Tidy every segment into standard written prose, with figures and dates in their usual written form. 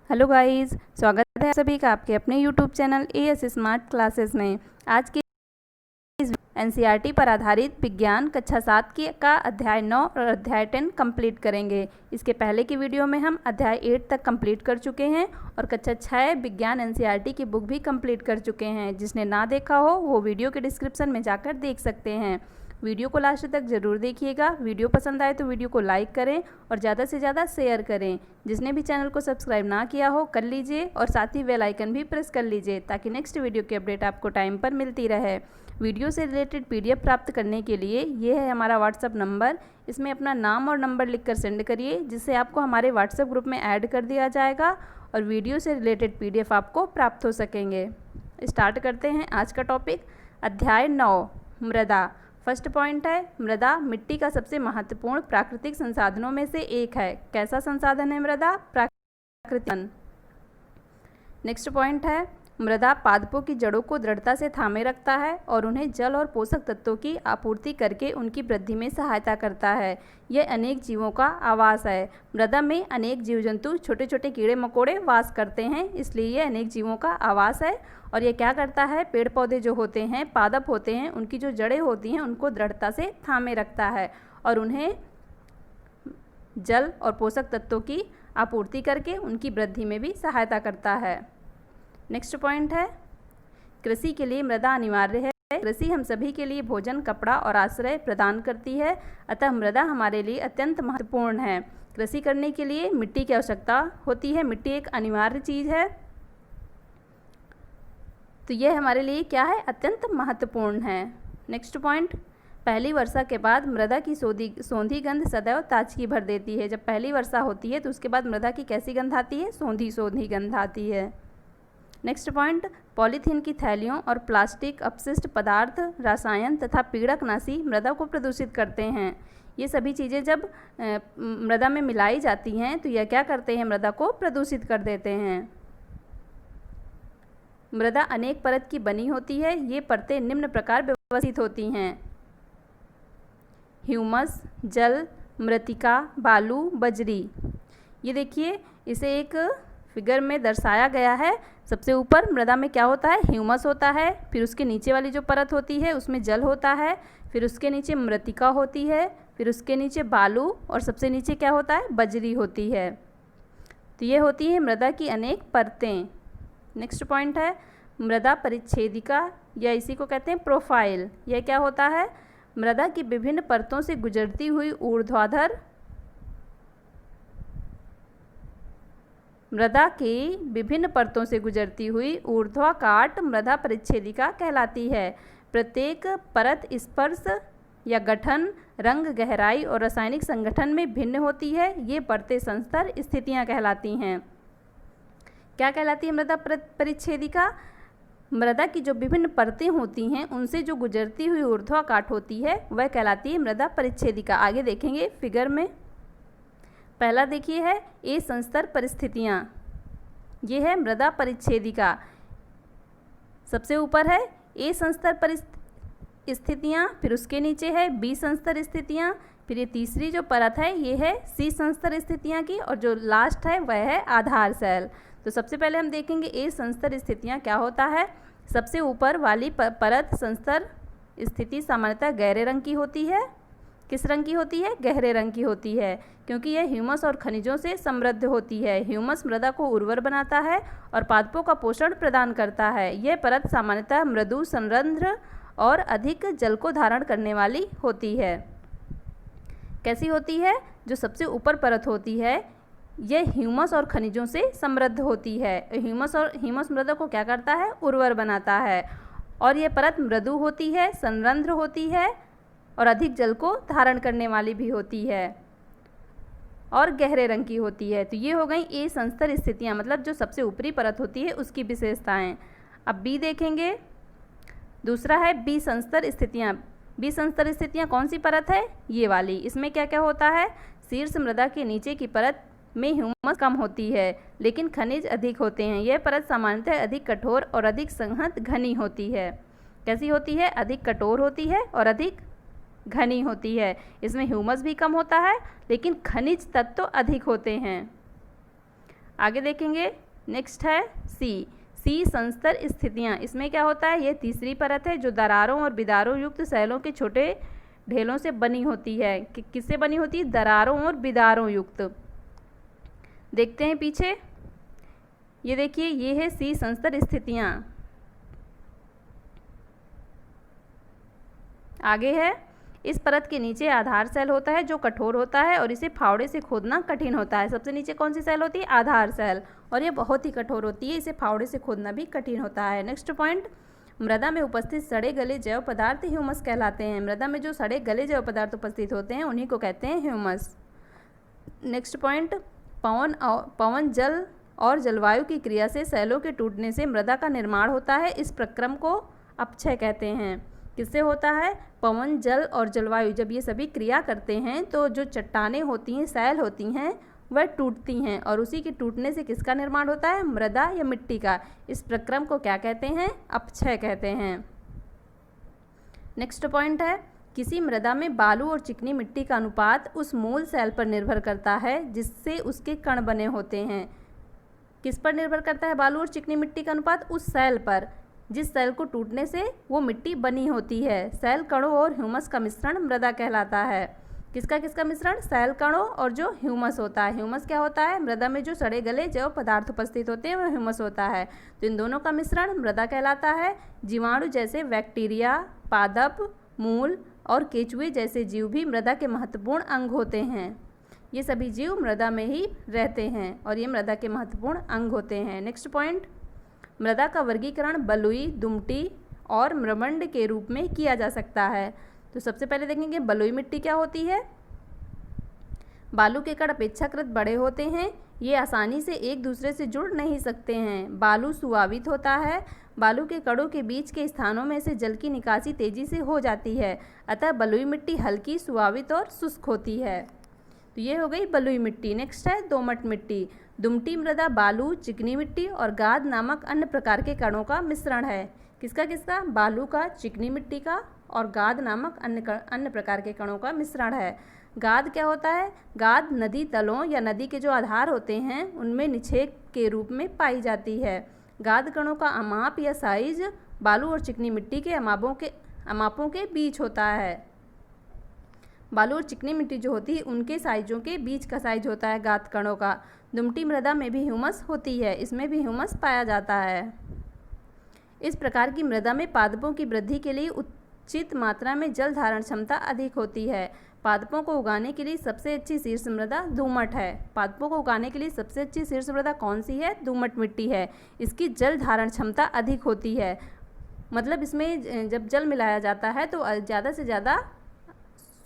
Hello guys, स्वागत है सभी का आपके अपने YouTube channel as smart classes में। आज की इस एनसीईआरटी पर आधारित विज्ञान कक्षा 7 की का अध्याय 9 और अध्याय 10 कंप्लीट करेंगे। इसके पहले की वीडियो में हम अध्याय 8 तक कंप्लीट कर चुके हैं और कक्षा 6 विज्ञान एनसीईआरटी की बुक भी कंप्लीट कर चुके हैं। जिसने ना देखा हो वो वीडियो के डिस्क्रिप्शन में जाकर देख सकते हैं। वीडियो को लास्ट तक ज़रूर देखिएगा। वीडियो पसंद आए तो वीडियो को लाइक करें और ज़्यादा से ज़्यादा शेयर करें। जिसने भी चैनल को सब्सक्राइब ना किया हो कर लीजिए और साथ ही बेल आइकन भी प्रेस कर लीजिए ताकि नेक्स्ट वीडियो की अपडेट आपको टाइम पर मिलती रहे। वीडियो से रिलेटेड पीडीएफ प्राप्त करने के लिए ये है हमारा व्हाट्सअप नंबर। इसमें अपना नाम और नंबर लिखकर सेंड करिए, जिससे आपको हमारे व्हाट्सएप ग्रुप में ऐड कर दिया जाएगा और वीडियो से रिलेटेड पीडीएफ आपको प्राप्त हो सकेंगे। स्टार्ट करते हैं आज का टॉपिक। अध्याय 9 मृदा। फर्स्ट पॉइंट है, मृदा मिट्टी का सबसे महत्वपूर्ण प्राकृतिक संसाधनों में से एक है। कैसा संसाधन है मृदा? प्राकृतिक। नेक्स्ट पॉइंट है, मृदा पादपों की जड़ों को दृढ़ता से थामे रखता है और उन्हें जल और पोषक तत्वों की आपूर्ति करके उनकी वृद्धि में सहायता करता है। यह अनेक जीवों का आवास है। मृदा में अनेक जीव जंतु, छोटे छोटे कीड़े मकोड़े वास करते हैं, इसलिए यह अनेक जीवों का आवास है। और यह क्या करता है? पेड़ पौधे जो होते हैं, पादप होते हैं, उनकी जो जड़ें होती हैं उनको दृढ़ता से थामे रखता है और उन्हें जल और पोषक तत्वों की आपूर्ति करके उनकी वृद्धि में भी सहायता करता है। नेक्स्ट पॉइंट है, कृषि के लिए मृदा अनिवार्य है। कृषि हम सभी के लिए भोजन, कपड़ा और आश्रय प्रदान करती है, अतः मृदा हमारे लिए अत्यंत महत्वपूर्ण है। कृषि करने के लिए मिट्टी की आवश्यकता होती है। मिट्टी एक अनिवार्य चीज़ है, तो यह हमारे लिए क्या है? अत्यंत महत्वपूर्ण है। नेक्स्ट पॉइंट, पहली वर्षा के बाद मृदा की सौंधी गंध सदैव ताजगी भर देती है। जब पहली वर्षा होती है तो उसके बाद मृदा की कैसी गंध आती है? सौंधी गंध आती है। नेक्स्ट पॉइंट, पॉलीथीन की थैलियों और प्लास्टिक, अपशिष्ट पदार्थ, रसायन तथा पीड़कनाशी मृदा को प्रदूषित करते हैं। ये सभी चीज़ें जब मृदा में मिलाई जाती हैं तो यह क्या करते हैं? मृदा को प्रदूषित कर देते हैं। मृदा अनेक परत की बनी होती है। ये परतें निम्न प्रकार व्यवस्थित होती हैं: ह्यूमस, जल, मृत्तिका, बालू, बजरी। ये देखिए, इसे एक फिगर में दर्शाया गया है। सबसे ऊपर मृदा में क्या होता है? ह्यूमस होता है, फिर उसके नीचे वाली जो परत होती है उसमें जल होता है, फिर उसके नीचे मृत्तिका होती है, फिर उसके नीचे बालू और सबसे नीचे क्या होता है? बजरी होती है। तो ये होती है मृदा की अनेक परतें। नेक्स्ट पॉइंट है, मृदा परिच्छेदिका या इसी को कहते हैं प्रोफाइल। यह क्या होता है? मृदा की विभिन्न परतों से गुजरती हुई ऊर्ध्वाधर मृदा की विभिन्न परतों से गुजरती हुई ऊर्ध्वाकाट मृदा परिच्छेदिका कहलाती है। प्रत्येक परत स्पर्श या गठन, रंग, गहराई और रासायनिक संगठन में भिन्न होती है। ये परतें संस्तर स्थितियाँ कहलाती हैं। क्या कहलाती है मृदा परिच्छेदिका? मृदा की जो विभिन्न परतें होती हैं उनसे जो गुजरती हुई ऊर्ध्वाकाट होती है वह कहलाती है मृदा परिच्छेदिका। आगे देखेंगे फिगर में। पहला देखिए है ए संस्तर परिस्थितियाँ। ये है मृदा परिच्छेदिका। सबसे ऊपर है ए संस्तर परिस्थितियाँ, फिर उसके नीचे है बी संस्तर स्थितियाँ, फिर ये तीसरी जो परत है ये है सी संस्तर स्थितियाँ की, और जो लास्ट है वह है आधार सेल। तो सबसे पहले हम देखेंगे ए संस्तर स्थितियाँ क्या होता है। सबसे ऊपर वाली परत संस्तर स्थिति सामान्यतः गहरे रंग की होती है। किस रंग की होती है? गहरे रंग की होती है, क्योंकि यह ह्यूमस और खनिजों से समृद्ध होती है। ह्यूमस मृदा को उर्वर बनाता है और पादपों का पोषण प्रदान करता है। यह परत सामान्यतः मृदु, संरंध्र और अधिक जल को धारण करने वाली होती है। कैसी होती है? जो सबसे ऊपर परत होती है यह ह्यूमस और खनिजों से समृद्ध होती है। ह्यूमस मृदा को क्या करता है? उर्वर बनाता है। और यह परत मृदु होती है, संरंध्र होती है और अधिक जल को धारण करने वाली भी होती है और गहरे रंग की होती है। तो ये हो गई ए संस्तर स्थितियाँ, मतलब जो सबसे ऊपरी परत होती है उसकी विशेषताएं। अब बी देखेंगे। दूसरा है बी संस्तर स्थितियाँ। बी संस्तर स्थितियाँ कौन सी परत है? ये वाली। इसमें क्या क्या होता है? शीर्ष मृदा के नीचे की परत में ह्यूमस कम होती है लेकिन खनिज अधिक होते हैं। यह परत सामान्यतः अधिक कठोर और अधिक संहत घनी होती है। कैसी होती है? अधिक कठोर होती है और अधिक घनी होती है। इसमें ह्यूमस भी कम होता है लेकिन खनिज तत्व अधिक होते हैं। आगे देखेंगे, नेक्स्ट है सी संस्तर स्थितियाँ। इसमें क्या होता है, ये तीसरी परत है जो दरारों और बिदारों युक्त सैलों के छोटे ढेलों से बनी होती है। किससे बनी होती है, दरारों और बिदारों युक्त। देखते हैं पीछे, ये देखिए, ये है सी संस्तर स्थितियाँ। आगे है, इस परत के नीचे आधार सेल होता है जो कठोर होता है और इसे फावड़े से खोदना कठिन होता है। सबसे नीचे कौन सी सेल होती है, आधार सेल, और ये बहुत ही कठोर होती है, इसे फावड़े से खोदना भी कठिन होता है। नेक्स्ट पॉइंट, मृदा में उपस्थित सड़े गले जैव पदार्थ ह्यूमस कहलाते हैं। मृदा में जो सड़े गले जैव पदार्थ उपस्थित होते हैं उन्हीं को कहते हैं ह्यूमस। नेक्स्ट पॉइंट, पवन जल और जलवायु की क्रिया से सैलों के टूटने से मृदा का निर्माण होता है। इस प्रक्रम को अपक्षय कहते हैं। किससे होता है, पवन जल और जलवायु, जब ये सभी क्रिया करते हैं तो जो चट्टानें होती हैं, सैल होती हैं, वह टूटती हैं और उसी के टूटने से किसका निर्माण होता है, मृदा या मिट्टी का। इस प्रक्रम को क्या कहते हैं, अपक्षय कहते हैं। नेक्स्ट पॉइंट है, किसी मृदा में बालू और चिकनी मिट्टी का अनुपात उस मूल सेल पर निर्भर करता है जिससे उसके कण बने होते हैं। किस पर निर्भर करता है बालू और चिकनी मिट्टी का अनुपात, उस सेल पर जिस सेल को टूटने से वो मिट्टी बनी होती है। सेल कणों और ह्यूमस का मिश्रण मृदा कहलाता है। किसका किसका मिश्रण, सेल कणों और जो ह्यूमस होता है। ह्यूमस क्या होता है, मृदा में जो सड़े गले जैव पदार्थ उपस्थित होते हैं वह ह्यूमस होता है। तो इन दोनों का मिश्रण मृदा कहलाता है। जीवाणु जैसे बैक्टीरिया, पादप, मूल और केचुए जैसे जीव भी मृदा के महत्वपूर्ण अंग होते हैं। ये सभी जीव मृदा में ही रहते हैं और ये मृदा के महत्वपूर्ण अंग होते हैं। नेक्स्ट पॉइंट, मृदा का वर्गीकरण बलुई, दुमटी और मृमंड के रूप में किया जा सकता है। तो सबसे पहले देखेंगे बलुई मिट्टी क्या होती है। बालू के कण अपेक्षाकृत बड़े होते हैं, ये आसानी से एक दूसरे से जुड़ नहीं सकते हैं। बालू सुवावित होता है, बालू के कणों के बीच के स्थानों में से जल की निकासी तेजी से हो जाती है, अतः बलुई मिट्टी हल्की, सुवावित और शुष्क होती है। तो ये हो गई बलुई मिट्टी। नेक्स्ट है दोमट मिट्टी। दुमटी मृदा बालू, चिकनी मिट्टी और गाद नामक अन्य प्रकार के कणों का मिश्रण है। किसका किसका, बालू का, चिकनी मिट्टी का और गाद नामक अन्य प्रकार के कणों का मिश्रण है। गाद क्या होता है, गाद नदी तलों या नदी के जो आधार होते हैं उनमें निक्षेप के रूप में पाई जाती है। गाद कणों का अमाप या साइज बालू और चिकनी मिट्टी के अमापों के बीच होता है। बालू और चिकनी मिट्टी जो होती है उनके साइजों के बीच का साइज होता है गाद कणों का। दुमटी मृदा में भी ह्यूमस होती है, इसमें भी ह्यूमस पाया जाता है। इस प्रकार की मृदा में पादपों की वृद्धि के लिए उचित मात्रा में जल धारण क्षमता अधिक होती है। पादपों को उगाने के लिए सबसे अच्छी शीर्ष मृदा दोमट है। पादपों को उगाने के लिए सबसे अच्छी शीर्ष मृदा कौन सी है, दोमट मिट्टी है। इसकी जल धारण क्षमता अधिक होती है, मतलब इसमें जब जल मिलाया जाता है तो ज़्यादा से ज़्यादा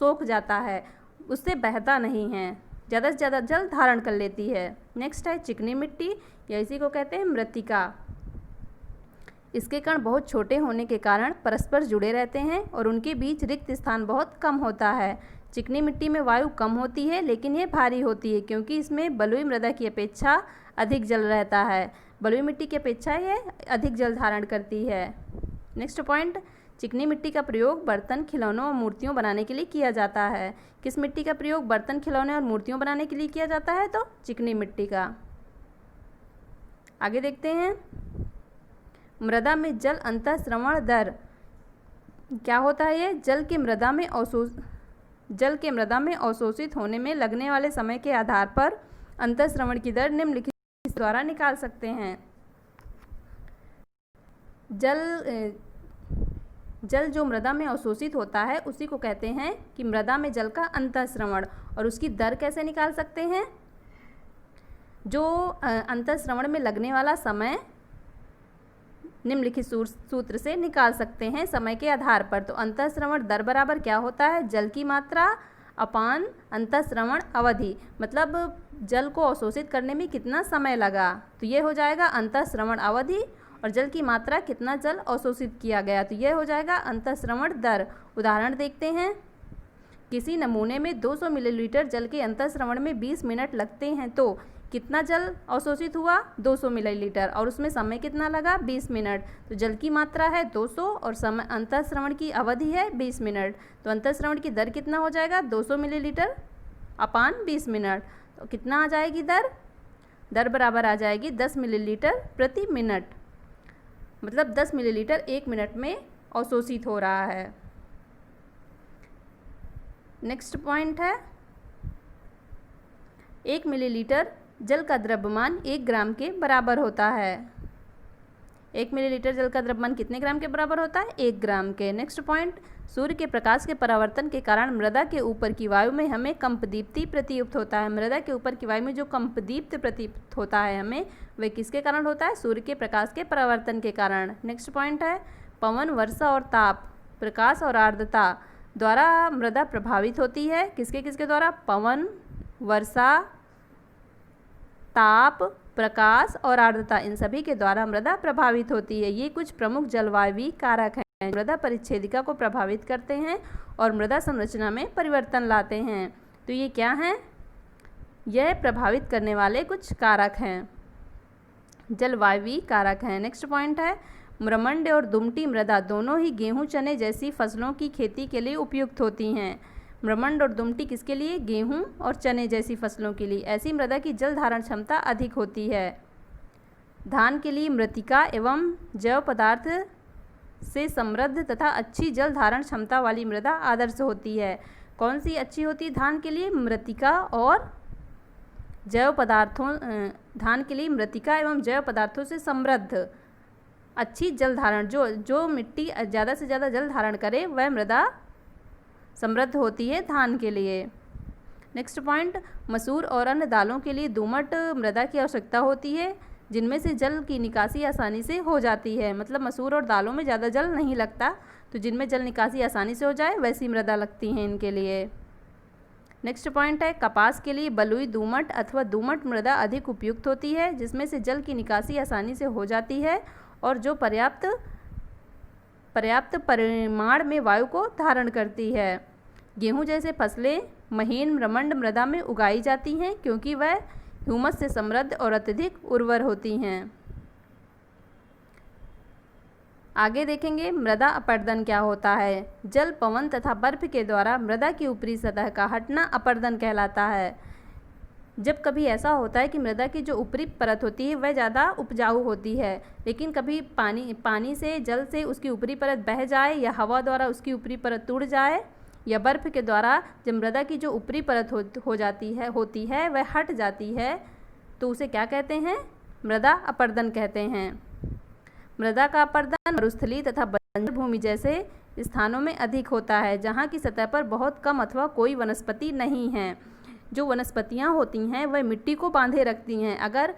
सोख जाता है, उससे बहता नहीं है, ज़्यादा से ज़्यादा जल धारण कर लेती है। नेक्स्ट है चिकनी मिट्टी, या इसी को कहते हैं मृत्तिका। इसके कण बहुत छोटे होने के कारण परस्पर जुड़े रहते हैं और उनके बीच रिक्त स्थान बहुत कम होता है। चिकनी मिट्टी में वायु कम होती है लेकिन ये भारी होती है क्योंकि इसमें बलुई मृदा की अपेक्षा अधिक जल रहता है। बलुई मिट्टी की अपेक्षा ये अधिक जल धारण करती है। नेक्स्ट पॉइंट, चिकनी मिट्टी का प्रयोग बर्तन, खिलौनों और मूर्तियों बनाने के लिए किया जाता है। किस मिट्टी का प्रयोग बर्तन, खिलौने और मूर्तियों बनाने के लिए किया जाता है, तो चिकनी मिट्टी का। आगे देखते हैं, मृदा में जल अंतःस्रवण दर क्या होता है। ये जल के मृदा में अवशोषित होने में लगने वाले समय के आधार पर अंतःस्रवण की दर निम्नलिखित द्वारा निकाल सकते हैं। जल जो मृदा में अवशोषित होता है उसी को कहते हैं कि मृदा में जल का अंतःस्रवण, और उसकी दर कैसे निकाल सकते हैं। जो अंतःस्रवण में लगने वाला समय निम्नलिखित सूत्र से निकाल सकते हैं समय के आधार पर। तो अंतःस्रवण दर बराबर क्या होता है, जल की मात्रा अपान अंतःस्रवण अवधि, मतलब जल को अवशोषित करने में कितना समय लगा, तो ये हो जाएगा अंतःस्रवण अवधि, और जल की मात्रा कितना जल अवशोषित किया गया, तो यह हो जाएगा अंतःस्रवण दर। उदाहरण देखते हैं, किसी नमूने में 200 मिलीलीटर जल के अंतःस्रवण में 20 मिनट लगते हैं तो कितना जल अवशोषित हुआ, 200 मिलीलीटर, और उसमें समय कितना लगा, 20 मिनट। तो जल की मात्रा है 200 और समय अंतःस्रवण की अवधि है 20 मिनट, तो अंतःस्रवण की दर कितना हो जाएगा, 200 मिलीलीटर अपान 20 मिनट। तो कितना आ जाएगी दर, दर बराबर आ जाएगी 10 मिलीलीटर प्रति मिनट, मतलब 10 मिलीलीटर 1 मिनट में अवशोषित हो रहा है। नेक्स्ट पॉइंट है 1 मिलीलीटर जल का द्रव्यमान 1 ग्राम के बराबर होता है। 1 मिलीलीटर जल का द्रव्यमान कितने ग्राम के बराबर होता है? 1 ग्राम के। नेक्स्ट पॉइंट, सूर्य के प्रकाश के परावर्तन के कारण मृदा के ऊपर की वायु में हमें कंपदीप्ति प्रतीत होता है। मृदा के ऊपर की वायु में जो कंपदीप्त प्रतीत होता है हमें, वह किसके कारण होता है? सूर्य के प्रकाश के परावर्तन के कारण। नेक्स्ट पॉइंट है पवन, वर्षा और ताप, प्रकाश और आर्द्रता द्वारा मृदा प्रभावित होती है। किसके किसके द्वारा? पवन, वर्षा, ताप, प्रकाश और आर्द्रता, इन सभी के द्वारा मृदा प्रभावित होती है। ये कुछ प्रमुख जलवायु कारक हैं, मृदा परिच्छेदिका को प्रभावित करते हैं और मृदा संरचना में परिवर्तन लाते हैं। तो ये क्या हैं? यह प्रभावित करने वाले कुछ कारक हैं, जलवायु कारक हैं। नेक्स्ट पॉइंट है म्रमंड और दुमटी मृदा दोनों ही गेहूं, चने जैसी फसलों की खेती के लिए उपयुक्त होती हैं। म्रमंड और दुमटी किसके लिए? गेहूं और चने जैसी फसलों के लिए। ऐसी मृदा की जल धारण क्षमता अधिक होती है। धान के लिए मृत्तिका एवं जैव पदार्थ से समृद्ध तथा अच्छी जल धारण क्षमता वाली मृदा आदर्श होती है। कौन सी अच्छी होती है धान के लिए? मृत्तिका और जैव पदार्थों, धान के लिए मृत्तिका एवं जैव पदार्थों से समृद्ध अच्छी जल धारण, जो मिट्टी ज़्यादा से ज़्यादा जल धारण करे वह मृदा समृद्ध होती है धान के लिए। नेक्स्ट पॉइंट, मसूर और अन्य दालों के लिए दोमट मृदा की आवश्यकता होती है, जिनमें से जल की निकासी आसानी से हो जाती है। मतलब मसूर और दालों में ज़्यादा जल नहीं लगता, तो जिनमें जल निकासी आसानी से हो जाए वैसी मृदा लगती हैं इनके लिए। नेक्स्ट पॉइंट है कपास के लिए बलुई, दोमट अथवा दोमट मृदा अधिक उपयुक्त होती है, जिसमें से जल की निकासी आसानी से हो जाती है और जो पर्याप्त परिमाण में वायु को धारण करती है। गेहूं जैसे फसलें महीन म्रमंड मृदा में उगाई जाती हैं, क्योंकि वह ह्यूमस से समृद्ध और अत्यधिक उर्वर होती हैं। आगे देखेंगे मृदा अपरदन क्या होता है। जल, पवन तथा बर्फ के द्वारा मृदा की ऊपरी सतह का हटना अपरदन कहलाता है। जब कभी ऐसा होता है कि मृदा की जो ऊपरी परत होती है वह ज़्यादा उपजाऊ होती है, लेकिन कभी पानी से, जल से उसकी ऊपरी परत बह जाए या हवा द्वारा उसकी ऊपरी परत टूट जाए या बर्फ़ के द्वारा जब मृदा की जो ऊपरी परत होती है वह हट जाती है, तो उसे क्या कहते हैं? मृदा अपरदन कहते हैं। मृदा का अपरदन मरुस्थलीय तथा बंजर भूमि जैसे स्थानों में अधिक होता है, जहाँ की सतह पर बहुत कम अथवा कोई वनस्पति नहीं है। जो वनस्पतियाँ होती हैं वह मिट्टी को बांधे रखती हैं। अगर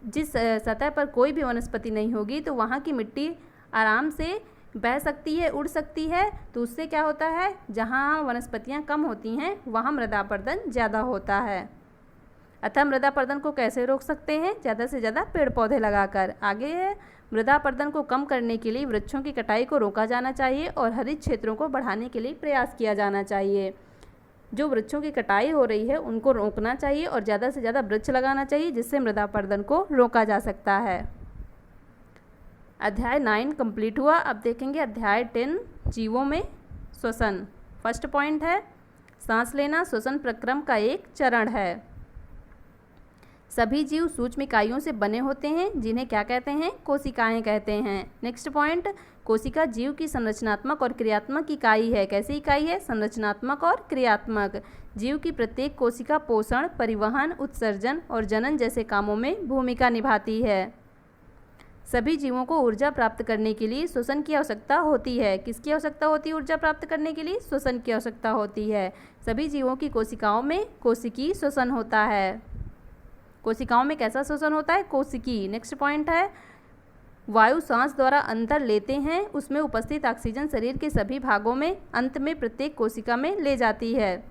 जिस सतह पर कोई भी वनस्पति नहीं होगी तो वहाँ की मिट्टी आराम से बह सकती है, उड़ सकती है, तो उससे क्या होता है? जहाँ वनस्पतियाँ कम होती हैं वहाँ मृदा अपरदन ज़्यादा होता है। अतः मृदा अपरदन को कैसे रोक सकते हैं? ज़्यादा से ज़्यादा पेड़ पौधे लगाकर। आगे है मृदा अपरदन को कम करने के लिए वृक्षों की कटाई को रोका जाना चाहिए और हरित क्षेत्रों को बढ़ाने के लिए प्रयास किया जाना चाहिए। जो वृक्षों की कटाई हो रही है उनको रोकना चाहिए और ज़्यादा से ज़्यादा वृक्ष लगाना चाहिए, जिससे मृदा अपरदन को रोका जा सकता है। अध्याय 9 कंप्लीट हुआ। अब देखेंगे अध्याय 10 जीवों में श्वसन। फर्स्ट पॉइंट है सांस लेना श्वसन प्रक्रम का एक चरण है। सभी जीव सूक्ष्म इकाइयों से बने होते हैं, जिन्हें क्या कहते हैं? कोशिकाएं कहते हैं। नेक्स्ट पॉइंट, कोशिका जीव की संरचनात्मक और क्रियात्मक इकाई है। कैसी इकाई है? संरचनात्मक और क्रियात्मक। जीव की प्रत्येक कोशिका पोषण, परिवहन, उत्सर्जन और जनन जैसे कामों में भूमिका निभाती है। सभी जीवों को ऊर्जा प्राप्त करने के लिए श्वसन की आवश्यकता होती है। किसकी आवश्यकता होती है ऊर्जा प्राप्त करने के लिए? श्वसन की आवश्यकता होती है। सभी जीवों की कोशिकाओं में कोशिकीय श्वसन होता है। कोशिकाओं में कैसा श्वसन होता है? कोशिकीय। नेक्स्ट पॉइंट है वायु सांस द्वारा अंदर लेते हैं, उसमें उपस्थित ऑक्सीजन शरीर के सभी भागों में अंत में प्रत्येक कोशिका में ले जाती है।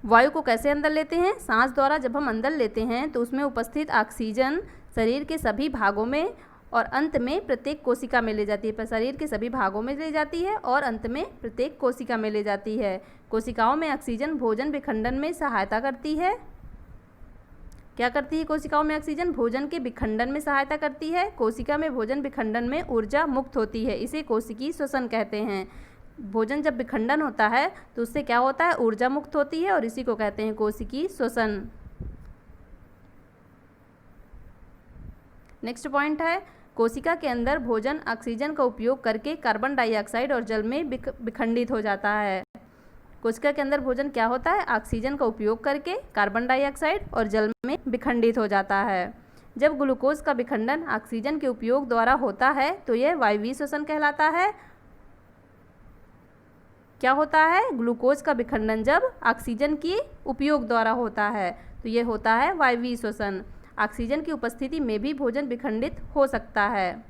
वायु को कैसे अंदर लेते हैं? सांस द्वारा जब हम अंदर लेते हैं तो उसमें उपस्थित ऑक्सीजन शरीर के सभी भागों में और अंत में प्रत्येक कोशिका में ले जाती है। शरीर के सभी भागों में ले जाती है और अंत में प्रत्येक कोशिका में ले जाती है। कोशिकाओं में ऑक्सीजन भोजन विखंडन में सहायता करती है। क्या करती है कोशिकाओं में ऑक्सीजन? भोजन के विखंडन में सहायता करती है। कोशिका में भोजन विखंडन में ऊर्जा मुक्त होती है, इसे कोशिकीय श्वसन कहते हैं। भोजन जब विखंडन होता है तो उससे क्या होता है, ऊर्जा मुक्त होती है और इसी को कहते हैं कोशिकीय श्वसन। नेक्स्ट पॉइंट है, कोशिका के अंदर भोजन ऑक्सीजन का उपयोग करके कार्बन डाइऑक्साइड और जल में विखंडित हो जाता है। कोशिका के अंदर भोजन क्या होता है, ऑक्सीजन का उपयोग करके कार्बन डाइऑक्साइड और जल में विखंडित हो जाता है। जब ग्लूकोज का विखंडन ऑक्सीजन के उपयोग द्वारा होता है तो यह वायवीय श्वसन कहलाता है। क्या होता है, ग्लूकोज का विखंडन जब ऑक्सीजन के उपयोग द्वारा होता है तो यह होता है वायवीय श्वसन। ऑक्सीजन की उपस्थिति में भी भोजन विखंडित हो सकता है।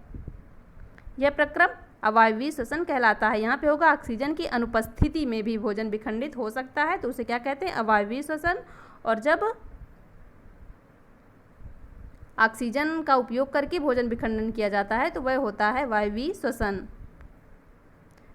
यह प्रक्रम अवायवीय श्वसन कहलाता है। यहाँ पे होगा ऑक्सीजन की अनुपस्थिति में भी भोजन विखंडित हो सकता है तो उसे क्या कहते हैं, अवायवीय श्वसन। और जब ऑक्सीजन का उपयोग करके भोजन विखंडन किया जाता है तो वह होता है वायवीय श्वसन।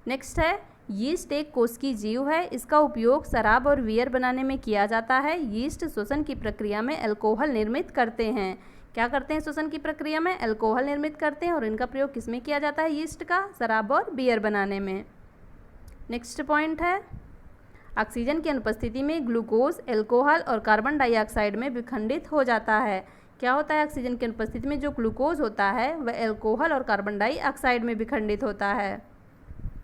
नेक्स्ट है, यीस्ट एक कोशिकीय जीव है। इसका उपयोग शराब और बियर बनाने में किया जाता है। यीस्ट श्वसन की प्रक्रिया में अल्कोहल निर्मित करते हैं। क्या करते हैं, श्वसन की प्रक्रिया में अल्कोहल निर्मित करते हैं और इनका प्रयोग किसमें किया जाता है, यीस्ट का, शराब और बियर बनाने में। नेक्स्ट पॉइंट है, ऑक्सीजन की अनुपस्थिति में ग्लूकोज अल्कोहल और कार्बन डाइऑक्साइड में विखंडित हो जाता है। क्या होता है, ऑक्सीजन की अनुपस्थिति में जो ग्लूकोज होता है वह अल्कोहल और कार्बन डाइऑक्साइड में विखंडित होता है।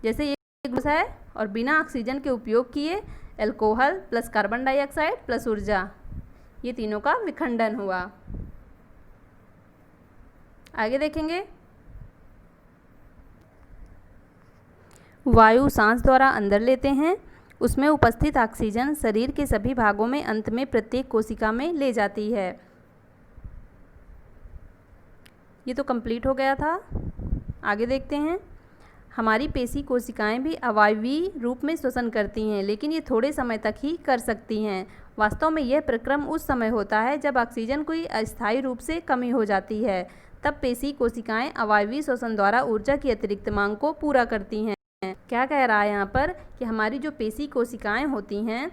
जैसे ये ग्लूकोज है और बिना ऑक्सीजन के उपयोग किए alcohol plus carbon dioxide plus ऊर्जा, ये तीनों का विखंडन हुआ। आगे देखेंगे, वायु सांस द्वारा अंदर लेते हैं, उसमें उपस्थित ऑक्सीजन शरीर के सभी भागों में अंत में प्रत्येक कोशिका में ले जाती है। ये तो कंप्लीट हो गया था। आगे देखते हैं, हमारी पेशी कोशिकाएं भी अवायवीय रूप में श्वसन करती हैं, लेकिन ये थोड़े समय तक ही कर सकती हैं। वास्तव में यह प्रक्रम उस समय होता है जब ऑक्सीजन की अस्थायी रूप से कमी हो जाती है, तब पेशी कोशिकाएं अवायवीय श्वसन द्वारा ऊर्जा की अतिरिक्त मांग को पूरा करती हैं। क्या कह रहा है यहाँ पर कि हमारी जो पेशी कोशिकाएं होती हैं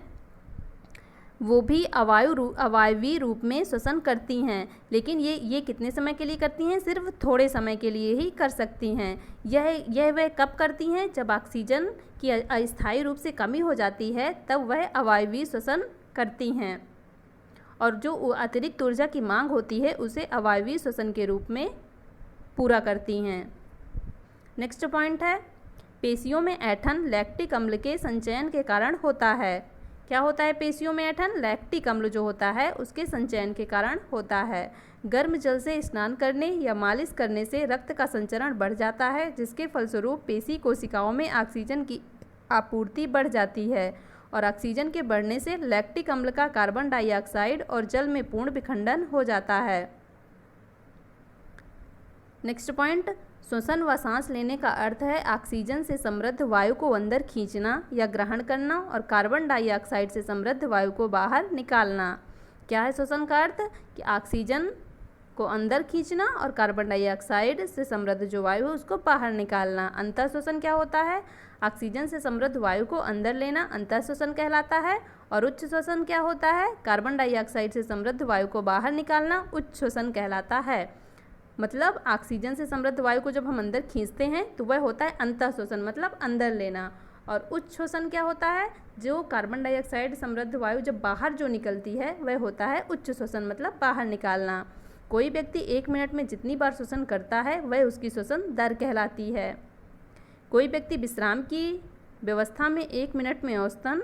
वो भी अवायवीय रूप में श्वसन करती हैं, लेकिन ये कितने समय के लिए करती हैं, सिर्फ थोड़े समय के लिए ही कर सकती हैं। यह वह कब करती हैं, जब ऑक्सीजन की अस्थायी रूप से कमी हो जाती है तब वह अवायवीय श्वसन करती हैं, और जो अतिरिक्त ऊर्जा की मांग होती है उसे अवायवीय श्वसन के रूप में पूरा करती हैं। नेक्स्ट पॉइंट है, पेशियों में ऐंठन लैक्टिक अम्ल के संचयन के कारण होता है। क्या होता है, पेशियों में ऐंठन लैक्टिक अम्ल जो होता है उसके संचयन के कारण होता है। गर्म जल से स्नान करने या मालिश करने से रक्त का संचरण बढ़ जाता है, जिसके फलस्वरूप पेशी कोशिकाओं में ऑक्सीजन की आपूर्ति बढ़ जाती है, और ऑक्सीजन के बढ़ने से लैक्टिक अम्ल का कार्बन डाइऑक्साइड और जल में पूर्ण विखंडन हो जाता है। नेक्स्ट पॉइंट, श्वसन व सांस लेने का अर्थ है ऑक्सीजन से समृद्ध वायु को अंदर खींचना या ग्रहण करना और कार्बन डाइऑक्साइड से समृद्ध वायु को बाहर निकालना। क्या है श्वसन का अर्थ, कि ऑक्सीजन को अंदर खींचना और कार्बन डाइऑक्साइड से समृद्ध जो वायु है उसको बाहर निकालना। अंतः श्वसन क्या होता है, ऑक्सीजन से समृद्ध वायु को अंदर लेना अंतः श्वसन कहलाता है, और उच्च श्वसन क्या होता है, कार्बन डाइऑक्साइड से समृद्ध वायु को बाहर निकालना उच्च श्वसन कहलाता है। मतलब ऑक्सीजन से समृद्ध वायु को जब हम अंदर खींचते हैं तो वह होता है अंतः श्वसन, मतलब अंदर लेना, और उच्च श्वसन क्या होता है, जो कार्बन डाइऑक्साइड समृद्ध वायु जब बाहर जो निकलती है वह होता है उच्च श्वसन, मतलब बाहर निकालना। कोई व्यक्ति 1 मिनट में जितनी बार श्वसन करता है वह उसकी श्वसन दर कहलाती है। कोई व्यक्ति विश्राम की व्यवस्था में 1 मिनट में औसतन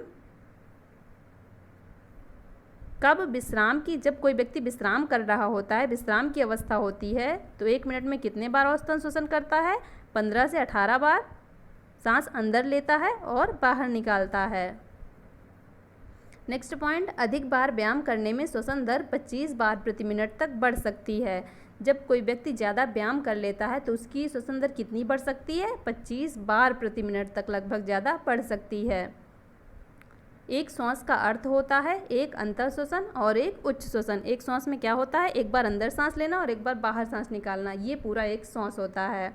जब कोई व्यक्ति विश्राम कर रहा होता है, विश्राम की अवस्था होती है, तो 1 मिनट में कितने बार औसतन श्वसन करता है, 15 से 18 बार सांस अंदर लेता है और बाहर निकालता है। नेक्स्ट पॉइंट, अधिक बार व्यायाम करने में श्वसन दर 25 बार प्रति मिनट तक बढ़ सकती है। जब कोई व्यक्ति ज़्यादा व्यायाम कर लेता है तो उसकी श्वसन दर कितनी बढ़ सकती है, 25 बार प्रति मिनट तक लगभग ज़्यादा बढ़ सकती है। एक श्वास का अर्थ होता है एक अंतः श्वसन और एक उच्च श्वसन। एक श्वास में क्या होता है, एक बार अंदर सांस लेना और एक बार बाहर सांस निकालना, ये पूरा एक श्वास होता है।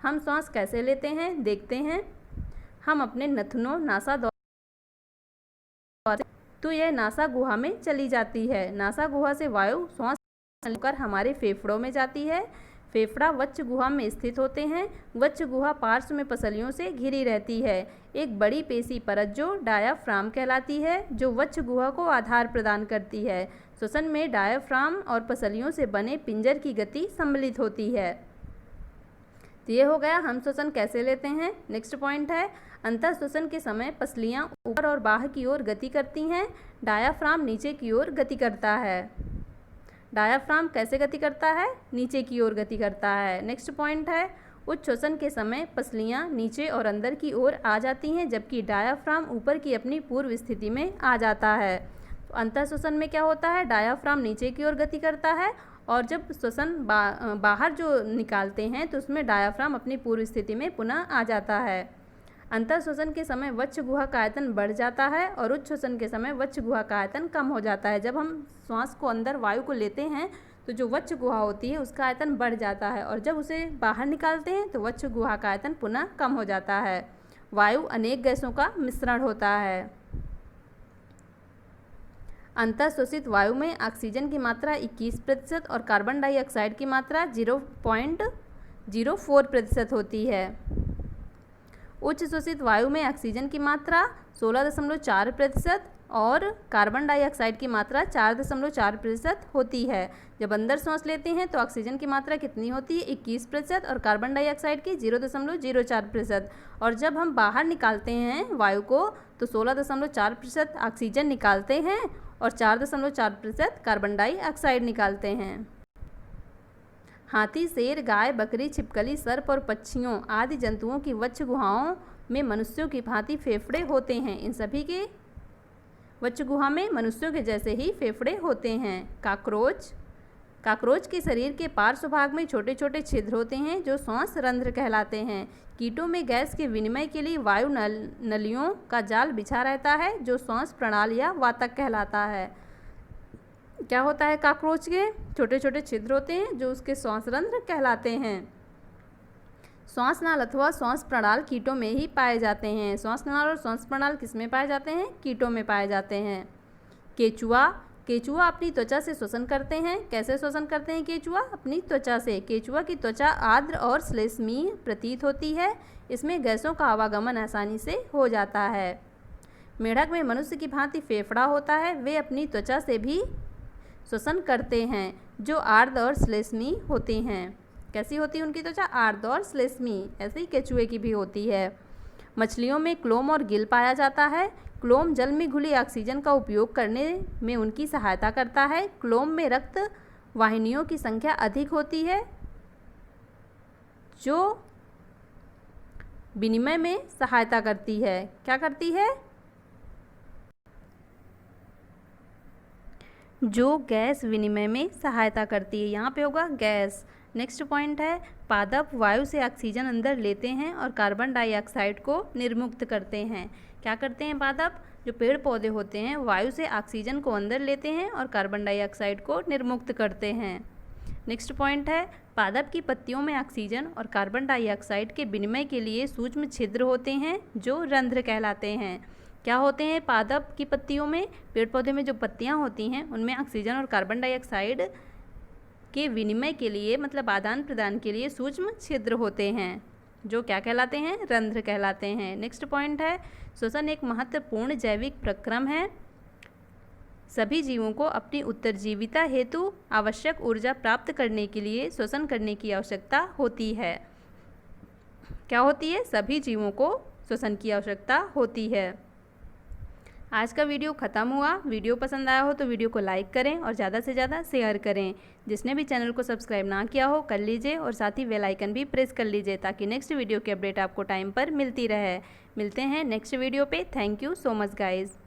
हम श्वास कैसे लेते हैं देखते हैं। हम अपने नथनों नासा द्वारा, तो यह नासा गुहा में चली जाती है। नासा गुहा से वायु श्वास लेकर हमारे फेफड़ों में जाती है, फेफड़ा वच्च गुहा में स्थित होते हैं। वच्च गुहा पार्श्व में पसलियों से घिरी रहती है। एक बड़ी पेशी परत जो डायाफ्राम कहलाती है, जो वच्च गुहा को आधार प्रदान करती है। श्वसन में डायाफ्राम और पसलियों से बने पिंजर की गति सम्मिलित होती है। तो ये हो गया हम श्वसन कैसे लेते हैं। नेक्स्ट पॉइंट है, अंतः श्वसन के समय पसलियाँ ऊपर और बाहर की ओर गति करती हैं, डायाफ्राम नीचे की ओर गति करता है। डायाफ्राम कैसे गति करता है? नीचे की ओर गति करता है। नेक्स्ट पॉइंट है, उच्च श्वसन के समय पसलियाँ नीचे और अंदर की ओर आ जाती हैं, जबकि डायाफ्राम ऊपर की अपनी पूर्व स्थिति में आ जाता है। तो अंतः श्वसन में क्या होता है? डायाफ्राम नीचे की ओर गति करता है, और जब श्वसन बाहर जो निकालते हैं तो उसमें डायाफ्राम अपनी पूर्व स्थिति में पुनः आ जाता है। अंतः श्वसन के समय वच्च गुहा का आयतन बढ़ जाता है और उच्च श्वसन के समय वच्च गुहा का आयतन कम हो जाता है। जब हम श्वास को अंदर वायु को लेते हैं तो जो वच्च गुहा होती है उसका आयतन बढ़ जाता है, और जब उसे बाहर निकालते हैं तो वच्च गुहा का आयतन पुनः कम हो जाता है। वायु अनेक गैसों का मिश्रण होता है। अंतः श्वसित वायु में ऑक्सीजन की मात्रा 21% और कार्बन डाइऑक्साइड की मात्रा 0.04% होती है। उच्च श्वसित वायु में ऑक्सीजन की मात्रा 16.4% और कार्बन डाइऑक्साइड की मात्रा 4.4% होती है। जब अंदर सांस लेते हैं तो ऑक्सीजन की मात्रा कितनी होती है? 21% और कार्बन डाइऑक्साइड की 0.04%, और जब हम बाहर निकालते हैं वायु को तो 16.4% ऑक्सीजन निकालते हैं और 4.4% कार्बन डाइऑक्साइड निकालते हैं। हाथी, शेर, गाय, बकरी, छिपकली, सर्प और पक्षियों आदि जंतुओं की वच्च गुहाओं में मनुष्यों की भांति फेफड़े होते हैं। इन सभी के वच्च गुहा में मनुष्यों के जैसे ही फेफड़े होते हैं। काकरोच के शरीर के पार्श्व भाग में छोटे छोटे छिद्र होते हैं जो श्वास रंध्र कहलाते हैं। कीटों में गैस के विनिमय के लिए वायु नलियों का जाल बिछा रहता है जो श्वास प्रणाल या वातक कहलाता है। क्या होता है? काकरोच के छोटे छोटे छिद्र होते हैं जो उसके श्वास रंध्र कहलाते हैं। श्वास नाल अथवा श्वास प्रणाल कीटों में ही पाए जाते हैं। श्वास नाल और श्वास प्रणाल किस में पाए जाते हैं? कीटों में पाए जाते हैं। केचुआ अपनी त्वचा से श्वसन करते हैं। कैसे श्वसन करते हैं केचुआ? अपनी त्वचा से। केचुआ की त्वचा आर्द्र और श्लेष्मीय प्रतीत होती है। इसमें गैसों का आवागमन आसानी से हो जाता है। मेढक में मनुष्य की भांति फेफड़ा होता है। वे अपनी त्वचा से भी श्वसन करते हैं जो आर्द्र और श्लेष्मीय होती हैं। कैसी होती है उनकी त्वचा? आर्द्र और श्लेष्मीय। ऐसे ही केचुए की भी होती है। मछलियों में क्लोम और गिल पाया जाता है। क्लोम जल में घुली ऑक्सीजन का उपयोग करने में उनकी सहायता करता है। क्लोम में रक्त वाहिनियों की संख्या अधिक होती है जो विनिमय में सहायता करती है। क्या करती है? जो गैस विनिमय में सहायता करती है। यहाँ पे होगा गैस। नेक्स्ट पॉइंट है, पादप वायु से ऑक्सीजन अंदर लेते हैं और कार्बन डाइऑक्साइड को निर्मुक्त करते हैं। क्या करते हैं पादप? जो पेड़ पौधे होते हैं वायु से ऑक्सीजन को अंदर लेते हैं और कार्बन डाइऑक्साइड को निर्मुक्त करते हैं। नेक्स्ट पॉइंट है, पादप की पत्तियों में ऑक्सीजन और कार्बन डाइऑक्साइड के विनिमय के लिए सूक्ष्म छिद्र होते हैं जो रंध्र कहलाते हैं। क्या होते हैं पादप की पत्तियों में? पेड़ पौधे में जो पत्तियां होती हैं उनमें ऑक्सीजन और कार्बन डाइऑक्साइड के विनिमय के लिए, मतलब आदान प्रदान के लिए सूक्ष्म छिद्र होते हैं जो क्या कहलाते हैं? रंध्र कहलाते हैं। नेक्स्ट पॉइंट है, श्वसन एक महत्वपूर्ण जैविक प्रक्रम है। सभी जीवों को अपनी उत्तरजीविता हेतु आवश्यक ऊर्जा प्राप्त करने के लिए श्वसन करने की आवश्यकता होती है। क्या होती है? सभी जीवों को श्वसन की आवश्यकता होती है। आज का वीडियो ख़त्म हुआ। वीडियो पसंद आया हो तो वीडियो को लाइक करें और ज़्यादा से ज़्यादा शेयर करें। जिसने भी चैनल को सब्सक्राइब ना किया हो कर लीजिए और साथ ही बेल आइकन भी प्रेस कर लीजिए ताकि नेक्स्ट वीडियो की अपडेट आपको टाइम पर मिलती रहे। मिलते हैं नेक्स्ट वीडियो पे। Thank you so much guys.